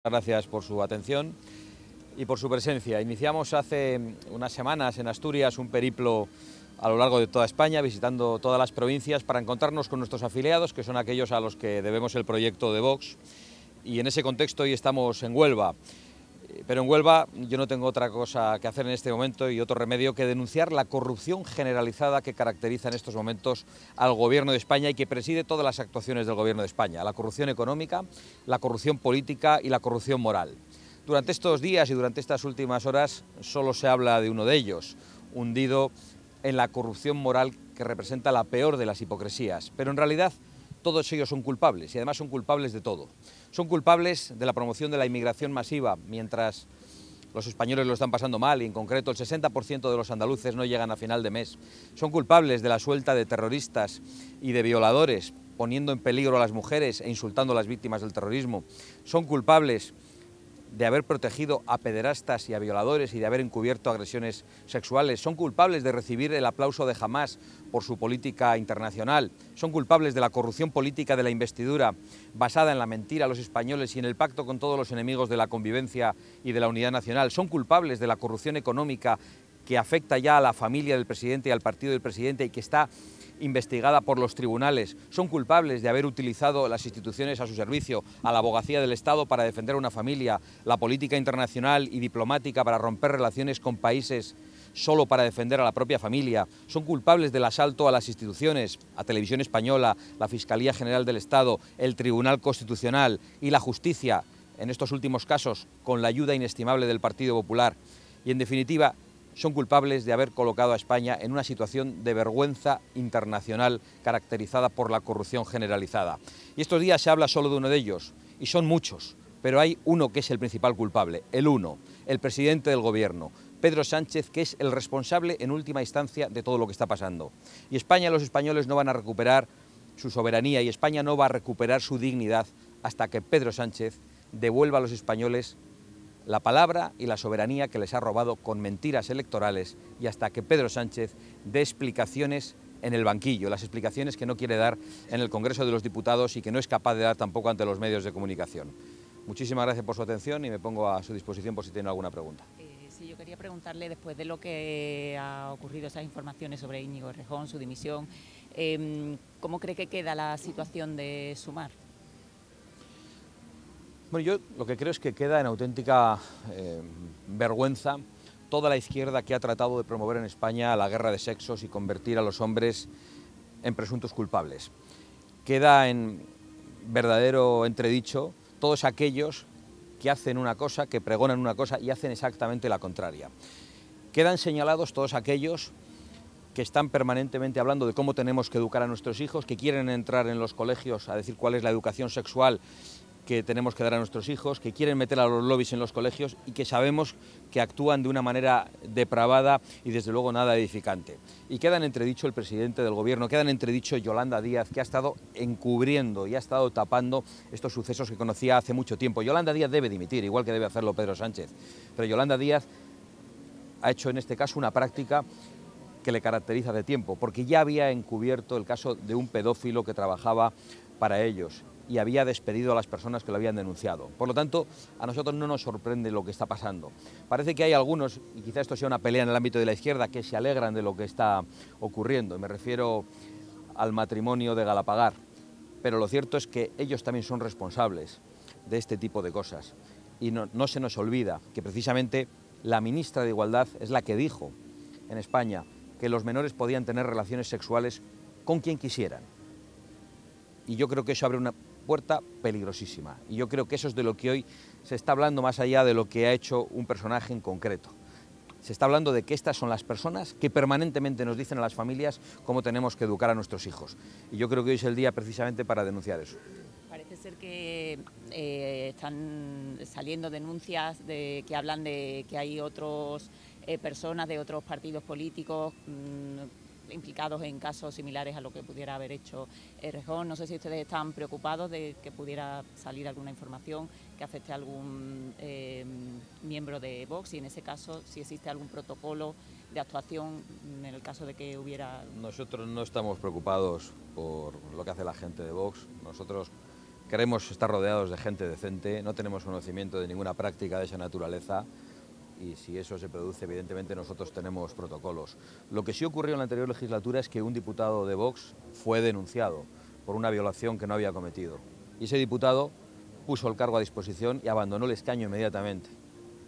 Gracias por su atención y por su presencia. Iniciamos hace unas semanas en Asturias un periplo a lo largo de toda España, visitando todas las provincias para encontrarnos con nuestros afiliados, que son aquellos a los que debemos el proyecto de Vox. Y en ese contexto hoy estamos en Huelva. Pero en Huelva yo no tengo otra cosa que hacer en este momento y otro remedio que denunciar la corrupción generalizada que caracteriza en estos momentos al Gobierno de España y que preside todas las actuaciones del Gobierno de España: la corrupción económica, la corrupción política y la corrupción moral. Durante estos días y durante estas últimas horas solo se habla de uno de ellos, hundido en la corrupción moral que representa la peor de las hipocresías, pero en realidad todos ellos son culpables y además son culpables de todo. Son culpables de la promoción de la inmigración masiva, mientras los españoles lo están pasando mal y en concreto el 60% de los andaluces no llegan a final de mes. Son culpables de la suelta de terroristas y de violadores, poniendo en peligro a las mujeres e insultando a las víctimas del terrorismo. Son culpables de haber protegido a pederastas y a violadores y de haber encubierto agresiones sexuales. Son culpables de recibir el aplauso de Hamás por su política internacional. Son culpables de la corrupción política de la investidura basada en la mentira a los españoles y en el pacto con todos los enemigos de la convivencia y de la unidad nacional. Son culpables de la corrupción económica que afecta ya a la familia del presidente y al partido del presidente y que está investigada por los tribunales. Son culpables de haber utilizado las instituciones a su servicio, a la abogacía del Estado para defender a una familia, la política internacional y diplomática para romper relaciones con países solo para defender a la propia familia. Son culpables del asalto a las instituciones, a Televisión Española, la Fiscalía General del Estado, el Tribunal Constitucional y la justicia, en estos últimos casos con la ayuda inestimable del Partido Popular. Y en definitiva, son culpables de haber colocado a España en una situación de vergüenza internacional caracterizada por la corrupción generalizada. Y estos días se habla solo de uno de ellos, y son muchos, pero hay uno que es el principal culpable, el presidente del Gobierno, Pedro Sánchez, que es el responsable en última instancia de todo lo que está pasando. Y España y los españoles no van a recuperar su soberanía y España no va a recuperar su dignidad hasta que Pedro Sánchez devuelva a los españoles la palabra y la soberanía que les ha robado con mentiras electorales y hasta que Pedro Sánchez dé explicaciones en el banquillo, las explicaciones que no quiere dar en el Congreso de los Diputados y que no es capaz de dar tampoco ante los medios de comunicación. Muchísimas gracias por su atención y me pongo a su disposición por si tiene alguna pregunta. Sí, yo quería preguntarle, después de lo que ha ocurrido, esas informaciones sobre Íñigo Errejón, su dimisión, ¿cómo cree que queda la situación de Sumar? Bueno, yo lo que creo es que queda en auténtica vergüenza toda la izquierda que ha tratado de promover en España la guerra de sexos y convertir a los hombres en presuntos culpables. Queda en verdadero entredicho todos aquellos que hacen una cosa, que pregonan una cosa y hacen exactamente la contraria. Quedan señalados todos aquellos que están permanentemente hablando de cómo tenemos que educar a nuestros hijos, que quieren entrar en los colegios a decir cuál es la educación sexual que tenemos que dar a nuestros hijos, que quieren meter a los lobbies en los colegios y que sabemos que actúan de una manera depravada y desde luego nada edificante. Y queda en entredicho el presidente del Gobierno, queda en entredicho Yolanda Díaz, que ha estado encubriendo y ha estado tapando estos sucesos que conocía hace mucho tiempo. Yolanda Díaz debe dimitir, igual que debe hacerlo Pedro Sánchez, pero Yolanda Díaz ha hecho en este caso una práctica que le caracteriza de tiempo, porque ya había encubierto el caso de un pedófilo que trabajaba para ellos y había despedido a las personas que lo habían denunciado. Por lo tanto, a nosotros no nos sorprende lo que está pasando. Parece que hay algunos, y quizá esto sea una pelea en el ámbito de la izquierda, que se alegran de lo que está ocurriendo. Me refiero al matrimonio de Galapagar. Pero lo cierto es que ellos también son responsables de este tipo de cosas. Y no se nos olvida que precisamente la ministra de Igualdad es la que dijo en España que los menores podían tener relaciones sexuales con quien quisieran. Y yo creo que eso abre una puerta peligrosísima. Y yo creo que eso es de lo que hoy se está hablando más allá de lo que ha hecho un personaje en concreto. Se está hablando de que estas son las personas que permanentemente nos dicen a las familias cómo tenemos que educar a nuestros hijos. Y yo creo que hoy es el día precisamente para denunciar eso. Parece ser que están saliendo denuncias que hablan de que hay otras personas de otros partidos políticos implicados en casos similares a lo que pudiera haber hecho Errejón. No sé si ustedes están preocupados de que pudiera salir alguna información que afecte a algún miembro de Vox y en ese caso si existe algún protocolo de actuación en el caso de que hubiera... Nosotros no estamos preocupados por lo que hace la gente de Vox. Nosotros Queremos estar rodeados de gente decente, no tenemos conocimiento de ninguna práctica de esa naturaleza y si eso se produce, evidentemente nosotros tenemos protocolos. Lo que sí ocurrió en la anterior legislatura es que un diputado de Vox fue denunciado por una violación que no había cometido y ese diputado puso el cargo a disposición y abandonó el escaño inmediatamente.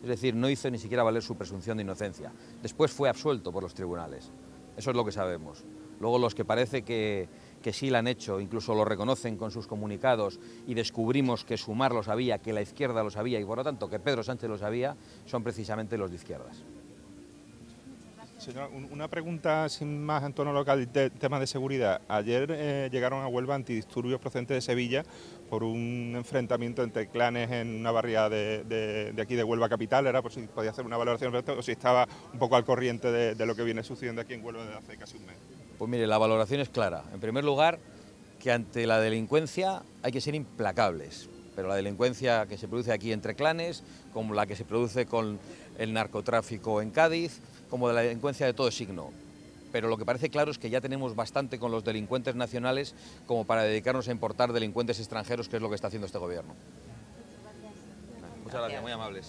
Es decir, no hizo ni siquiera valer su presunción de inocencia. Después fue absuelto por los tribunales. Eso es lo que sabemos. Luego los que parece que sí lo han hecho, incluso lo reconocen con sus comunicados y descubrimos que Sumar lo sabía, que la izquierda lo sabía y por lo tanto que Pedro Sánchez lo sabía, son precisamente los de izquierdas. Señor, una pregunta sin más en tono local, tema de seguridad. Ayer llegaron a Huelva antidisturbios procedentes de Sevilla por un enfrentamiento entre clanes en una barriada de aquí de Huelva capital. Era por si podía hacer una valoración o si estaba un poco al corriente de lo que viene sucediendo aquí en Huelva desde hace casi un mes. Pues mire, la valoración es clara. En primer lugar, que ante la delincuencia hay que ser implacables. Pero la delincuencia que se produce aquí entre clanes, como la que se produce con el narcotráfico en Cádiz, como de la delincuencia de todo signo. Pero lo que parece claro es que ya tenemos bastante con los delincuentes nacionales como para dedicarnos a importar delincuentes extranjeros, que es lo que está haciendo este gobierno. Muchas gracias, muy amables.